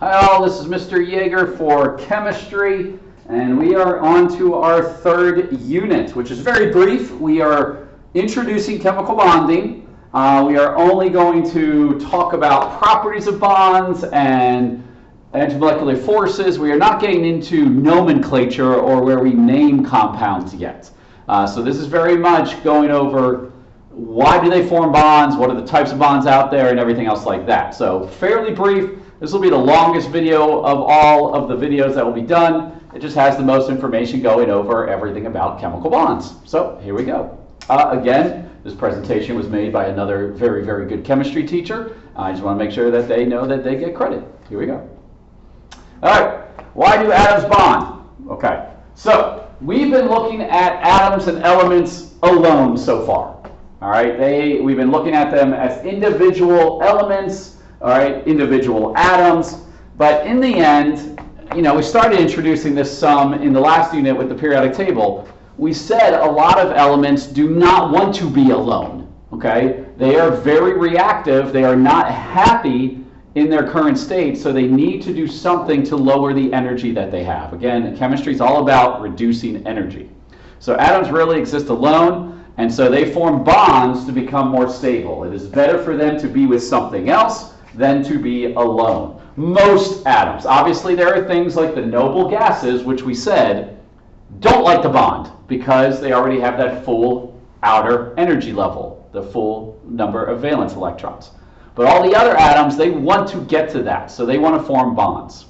Hi all, this is Mr. Yeager for chemistry, and we are on to our third unit, which is very brief. We are introducing chemical bonding. We are only going to talk about properties of bonds and anti-molecular forces. We are not getting into nomenclature or where we name compounds yet. So this is very much going over why do they form bonds, what are the types of bonds out there, and everything else like that. So fairly brief. This will be the longest video of all of the videos that will be done. It just has the most information going over everything about chemical bonds. So here we go. Again, this presentation was made by another very, very good chemistry teacher. I just want to make sure that they know that they get credit. Here we go. All right, why do atoms bond? Okay, so we've been looking at atoms and elements alone so far. All right, we've been looking at them as individual elements, all right, individual atoms, but in the end, we started introducing this some in the last unit with the periodic table. We said a lot of elements do not want to be alone, okay? They are very reactive, they are not happy in their current state, so they need to do something to lower the energy that they have. Again, chemistry is all about reducing energy. So atoms really exist alone, and so they form bonds to become more stable. It is better for them to be with something else than to be alone. Most atoms. Obviously, there are things like the noble gases, which we said don't like the bond because they already have that full outer energy level, the full number of valence electrons. But all the other atoms, they want to get to that, so they want to form bonds.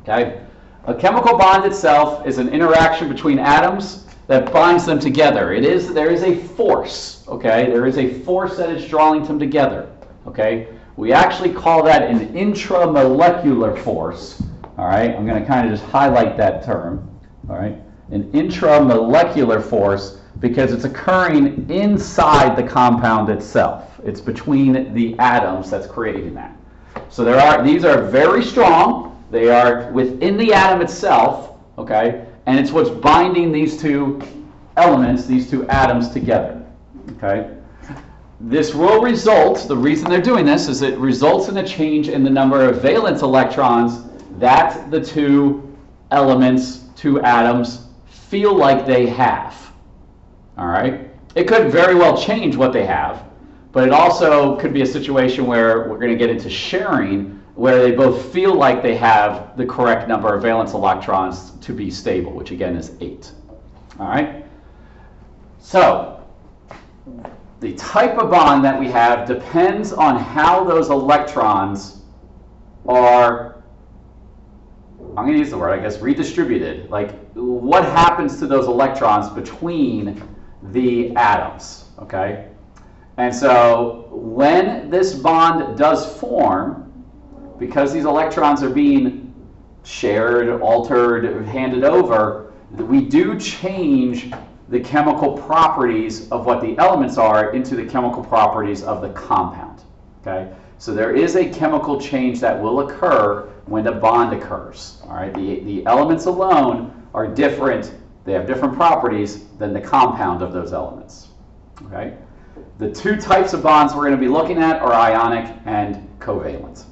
Okay? A chemical bond itself is an interaction between atoms that binds them together. There is a force, okay? There is a force that is drawing them together, okay? We actually call that an intramolecular force, all right? I'm going to kind of just highlight that term, all right? An intramolecular force because it's occurring inside the compound itself. It's between the atoms that's creating that. So these are very strong. They are within the atom itself, okay? And it's what's binding these two elements, these two atoms together, okay? This will result, the reason they're doing this is it results in a change in the number of valence electrons that the two elements, two atoms, feel like they have. All right? It could very well change what they have, but it also could be a situation where we're going to get into sharing, where they both feel like they have the correct number of valence electrons to be stable, which again is 8. All right? So, the type of bond that we have depends on how those electrons are, I'm going to use the word, I guess, redistributed. Like, what happens to those electrons between the atoms, okay? And so, when this bond does form, because these electrons are being shared, altered, handed over, we do change the chemical properties of what the elements are into the chemical properties of the compound, okay? So there is a chemical change that will occur when the bond occurs, all right? The elements alone are different, they have different properties than the compound of those elements, okay? The two types of bonds we're going to be looking at are ionic and covalent.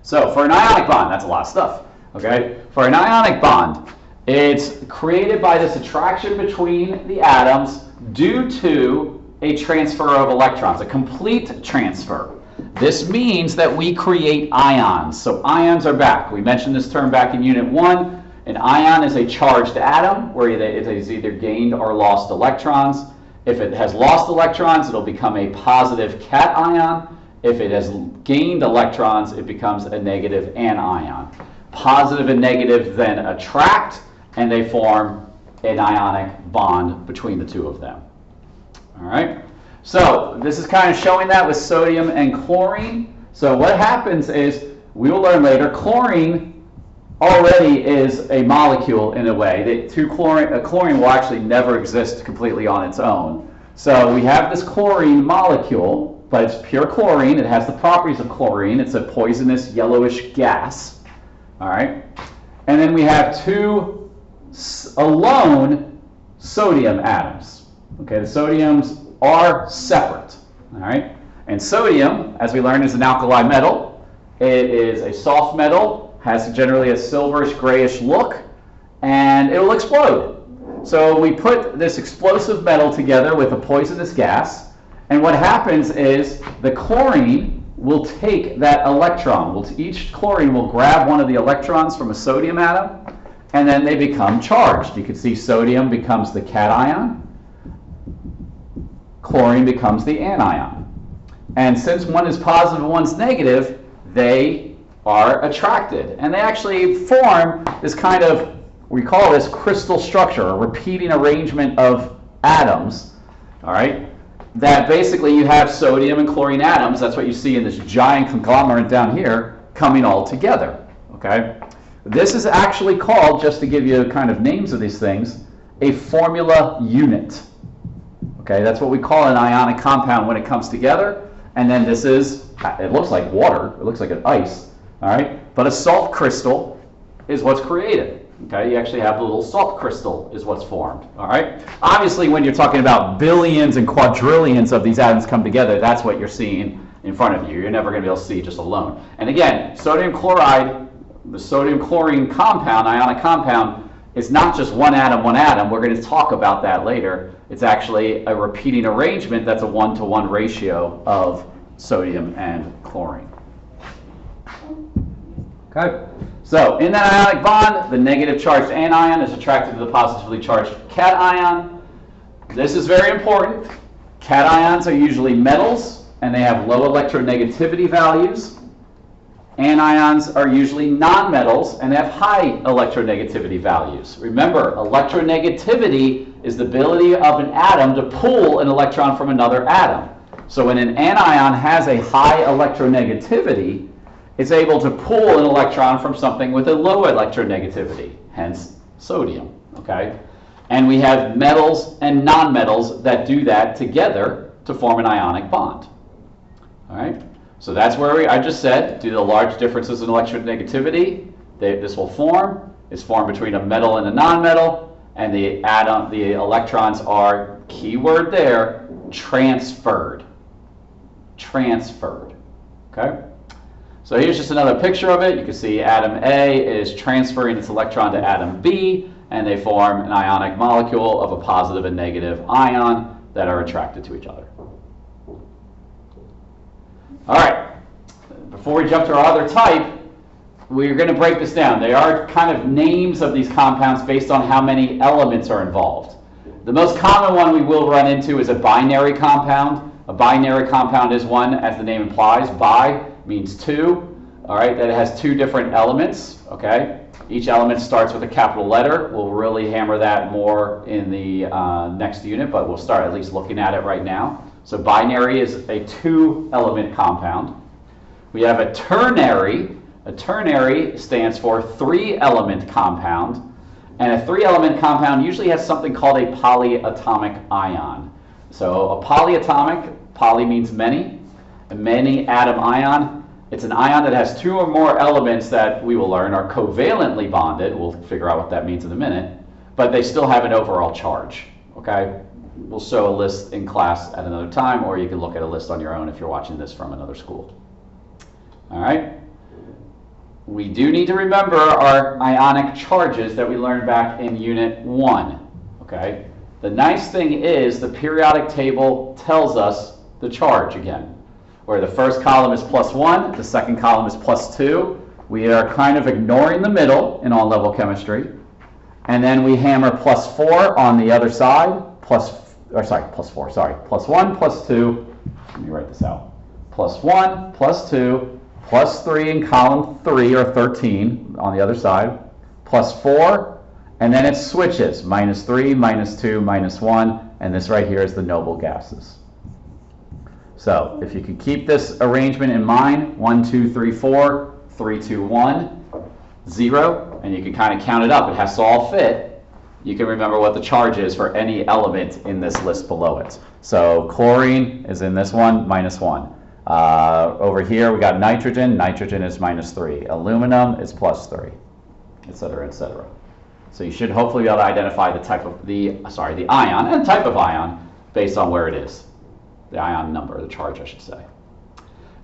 So for an ionic bond, that's a lot of stuff, okay? For an ionic bond, it's created by this attraction between the atoms due to a transfer of electrons, a complete transfer. This means that we create ions. So ions are back. We mentioned this term back in Unit 1. An ion is a charged atom where it has either gained or lost electrons. If it has lost electrons, it'll become a positive cation. If it has gained electrons, it becomes a negative anion. Positive and negative then attract, and they form an ionic bond between the two of them. All right? So this is kind of showing that with sodium and chlorine. So what happens is, we will learn later, chlorine already is a molecule in a way. Chlorine will actually never exist completely on its own. So we have this chlorine molecule, but it's pure chlorine. It has the properties of chlorine. It's a poisonous yellowish gas. All right? And then we have two alone sodium atoms. Okay, the sodiums are separate, all right? And sodium, as we learned, is an alkali metal. It is a soft metal, has generally a silverish grayish look, and it will explode. So we put this explosive metal together with a poisonous gas, and what happens is the chlorine will take that electron. Each chlorine will grab one of the electrons from a sodium atom, and then they become charged. You can see sodium becomes the cation, chlorine becomes the anion. And since one is positive and one's negative, they are attracted. And they actually form this kind of, we call this crystal structure, a repeating arrangement of atoms, all right, that basically you have sodium and chlorine atoms, that's what you see in this giant conglomerate down here, coming all together, okay? This is actually called, just to give you kind of names of these things, a formula unit. Okay, that's what we call an ionic compound when it comes together. And then this is, it looks like water, it looks like an ice, all right? But a salt crystal is what's created. Okay, you actually have a little salt crystal is what's formed, all right? Obviously, when you're talking about billions and quadrillions of these atoms come together, that's what you're seeing in front of you. You're never going to be able to see just alone. And again, sodium chloride, the sodium chlorine compound, ionic compound, is not just one atom, one atom. We're going to talk about that later. It's actually a repeating arrangement that's a 1-to-1 ratio of sodium and chlorine. Okay, so in that ionic bond, the negative charged anion is attracted to the positively charged cation. This is very important. Cations are usually metals, and they have low electronegativity values. Anions are usually nonmetals, and they have high electronegativity values. Remember, electronegativity is the ability of an atom to pull an electron from another atom. So when an anion has a high electronegativity, it's able to pull an electron from something with a low electronegativity, hence sodium, okay? And we have metals and nonmetals that do that together to form an ionic bond, all right? So that's where I just said, due to the large differences in electronegativity, this will form. It's formed between a metal and a nonmetal, and the electrons are, keyword there, transferred. Transferred, okay? So here's just another picture of it. You can see atom A is transferring its electron to atom B, and they form an ionic molecule of a positive and negative ion that are attracted to each other. All right, before we jump to our other type, we're going to break this down. They are kind of names of these compounds based on how many elements are involved. The most common one we will run into is a binary compound. A binary compound is one, as the name implies, bi means two, all right, that it has two different elements, okay? Each element starts with a capital letter. We'll really hammer that more in the next unit, but we'll start at least looking at it right now. So binary is a two-element compound. We have a ternary. A ternary stands for three-element compound. And a three-element compound usually has something called a polyatomic ion. So a polyatomic, poly means many, a many-atom ion. It's an ion that has two or more elements that we will learn are covalently bonded. We'll figure out what that means in a minute. But they still have an overall charge, okay? We'll show a list in class at another time, or you can look at a list on your own if you're watching this from another school. All right? We do need to remember our ionic charges that we learned back in Unit 1, okay? The nice thing is the periodic table tells us the charge again, where the first column is +1, the second column is +2. We are kind of ignoring the middle in on-level chemistry, and then we hammer +4 on the other side, +1, +2, let me write this out, +1, +2, +3 in column 3 or 13 on the other side, +4, and then it switches, -3, -2, -1, and this right here is the noble gases. So if you could keep this arrangement in mind, 1, 2, 3, 4, 3, 2, 1, 0, and you can kind of count it up. It has to all fit. You can remember what the charge is for any element in this list below it. So chlorine is in this one, -1. Over here we got nitrogen. Nitrogen is -3. Aluminum is +3, etc., etc. So you should hopefully be able to identify the type of the ion and type of ion based on where it is. The ion number, the charge, I should say.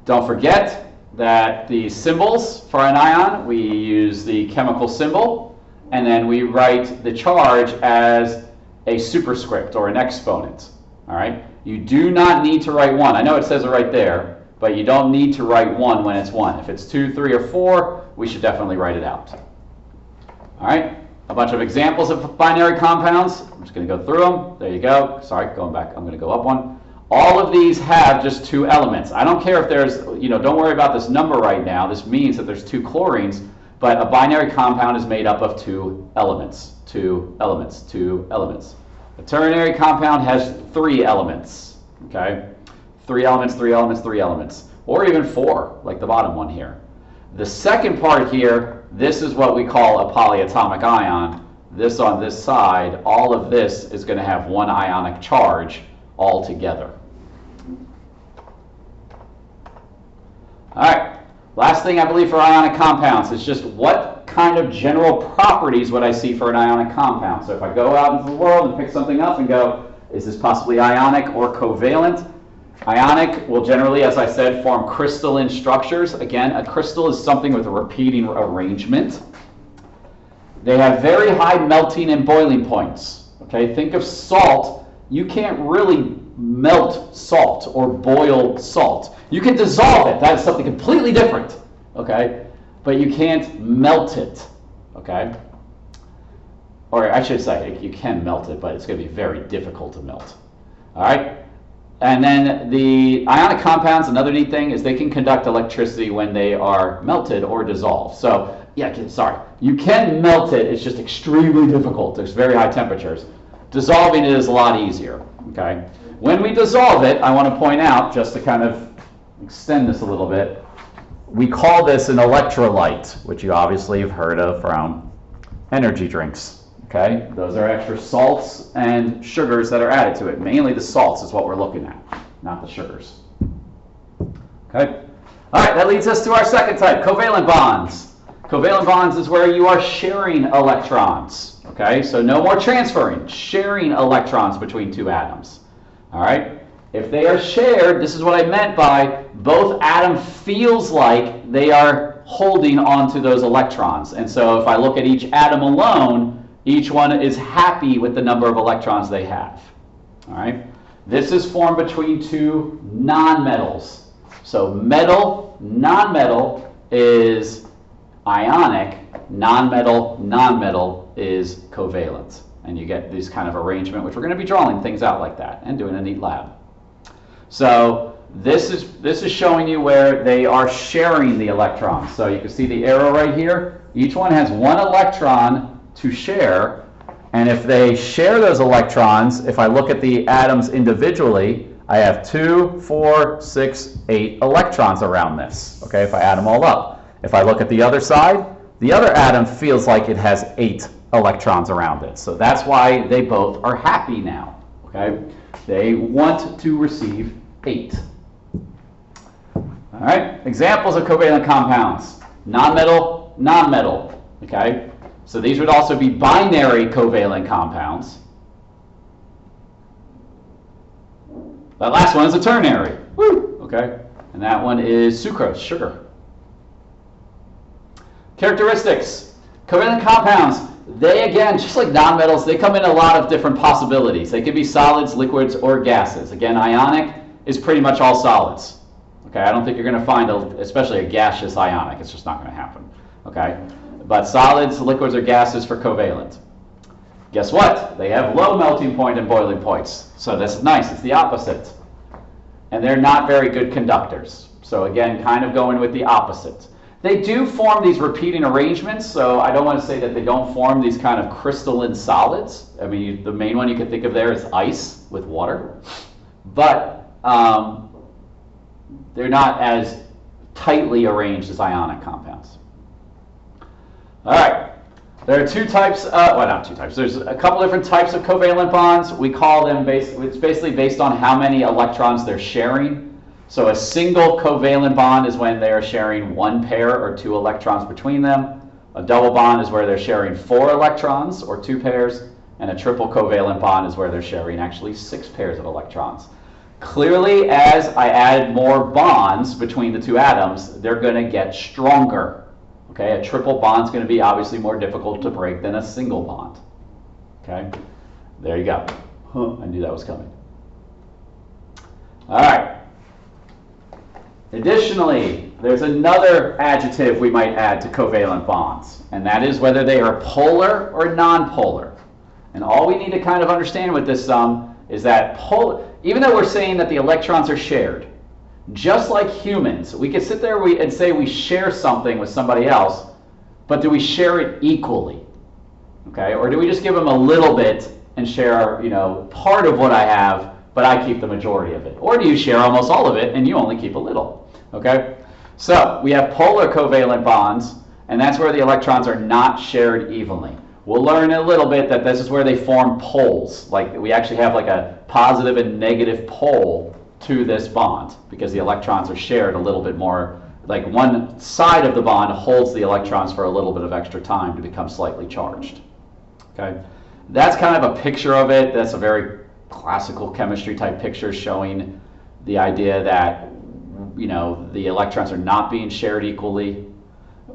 Don't forget, that the symbols for an ion, we use the chemical symbol, and then we write the charge as a superscript or an exponent. All right? You do not need to write 1. I know it says it right there, but you don't need to write 1 when it's 1. If it's 2, 3, or 4, we should definitely write it out. All right? A bunch of examples of binary compounds. I'm just going to go through them. There you go. Sorry, going back. I'm going to go up one. All of these have just 2 elements. I don't care if there's, don't worry about this number right now. This means that there's 2 chlorines, but a binary compound is made up of 2 elements. 2 elements, 2 elements. A ternary compound has 3 elements. Okay? 3 elements, 3 elements, 3 elements. Or even 4, like the bottom one here. The second part here, this is what we call a polyatomic ion. This on this side, all of this is going to have 1 ionic charge all together. All right, last thing I believe for ionic compounds is just what kind of general properties would I see for an ionic compound. So if I go out into the world and pick something up and go, is this possibly ionic or covalent? Ionic will generally, as I said, form crystalline structures. Again, a crystal is something with a repeating arrangement. They have very high melting and boiling points. Okay, think of salt. You can't really melt salt or boil salt. You can dissolve it. That is something completely different. Okay, but you can't melt it. Okay, or I should say you can melt it, but it's going to be very difficult to melt. All right. And then the ionic compounds, another neat thing is they can conduct electricity when they are melted or dissolved. So, you can melt it, it's just extremely difficult. There's very high temperatures. Dissolving it is a lot easier, okay? When we dissolve it, I want to point out, just to kind of extend this a little bit, we call this an electrolyte, which you obviously have heard of from energy drinks. Okay, those are extra salts and sugars that are added to it. Mainly the salts is what we're looking at, not the sugars. Okay, all right, that leads us to our second type, covalent bonds. Covalent bonds is where you are sharing electrons. Okay, so no more transferring, sharing electrons between 2 atoms. All right, if they are shared, this is what I meant by both atom feels like they are holding onto those electrons. And so if I look at each atom alone, each one is happy with the number of electrons they have. All right? This is formed between 2 nonmetals. So metal, nonmetal is ionic, nonmetal is covalent. And you get this kind of arrangement, which we're going to be drawing things out like that and doing a neat lab. So this is showing you where they are sharing the electrons. So you can see the arrow right here. Each one has 1 electron to share, and if they share those electrons, if I look at the atoms individually, I have 2, 4, 6, 8 electrons around this, okay, if I add them all up. If I look at the other side, the other atom feels like it has 8 electrons around it, so that's why they both are happy now, okay? They want to receive 8. All right, examples of covalent compounds, nonmetal, nonmetal, okay? So these would also be binary covalent compounds. That last one is a ternary. Woo! Okay. And that one is sucrose, sugar. Characteristics. Covalent compounds, they again, just like nonmetals, they come in a lot of different possibilities. They could be solids, liquids, or gases. Again, ionic is pretty much all solids. Okay, I don't think you're going to find, especially a gaseous ionic. It's just not going to happen. Okay. But solids, liquids, or gases for covalent. Guess what? They have low melting point and boiling points. So this is nice. It's the opposite. And they're not very good conductors. So again, kind of going with the opposite. They do form these repeating arrangements. So I don't want to say that they don't form these kind of crystalline solids. I mean, the main one you can think of there is ice with water. But they're not as tightly arranged as ionic compounds. All right, there are 2 types, well not 2 types, there's a couple different types of covalent bonds. We call them, it's basically based on how many electrons they're sharing. So a single covalent bond is when they are sharing 1 pair or 2 electrons between them. A double bond is where they're sharing 4 electrons or 2 pairs. And a triple covalent bond is where they're sharing actually 6 pairs of electrons. Clearly, as I added more bonds between the two atoms, they're going to get stronger. Okay, a triple bond is going to be obviously more difficult to break than a single bond. Okay, there you go. I knew that was coming. All right. Additionally, there's another adjective we might add to covalent bonds, and that is whether they are polar or nonpolar. And all we need to kind of understand with this sum is that even though we're saying that the electrons are shared, just like humans, we could sit there and say we share something with somebody else, but do we share it equally? Okay, or do we just give them a little bit and share, part of what I have, but I keep the majority of it? Or do you share almost all of it and you only keep a little? Okay, so we have polar covalent bonds, and that's where the electrons are not shared evenly. We'll learn in a little bit that this is where they form poles. Like we actually have like a positive and negative pole to this bond because the electrons are shared a little bit more. Like one side of the bond holds the electrons for a little bit of extra time to become slightly charged. Okay, that's kind of a picture of it. That's a very classical chemistry type picture showing the idea that the electrons are not being shared equally.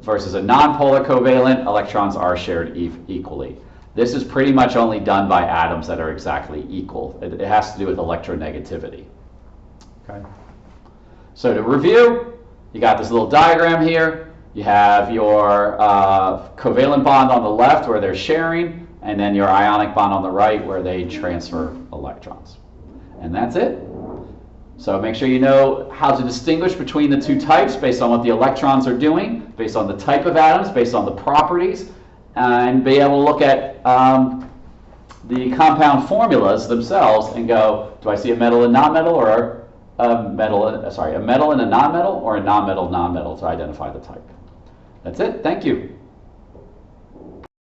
Versus a nonpolar covalent, electrons are shared equally. This is pretty much only done by atoms that are exactly equal. It has to do with electronegativity. Okay. So to review, you got this little diagram here. You have your covalent bond on the left where they're sharing, and then your ionic bond on the right where they transfer electrons. And that's it. So make sure you know how to distinguish between the two types based on what the electrons are doing, based on the type of atoms, based on the properties, and be able to look at the compound formulas themselves and go, do I see a metal and non-metal, or a metal and a non-metal, or a non-metal non-metal to identify the type. That's it. Thank you.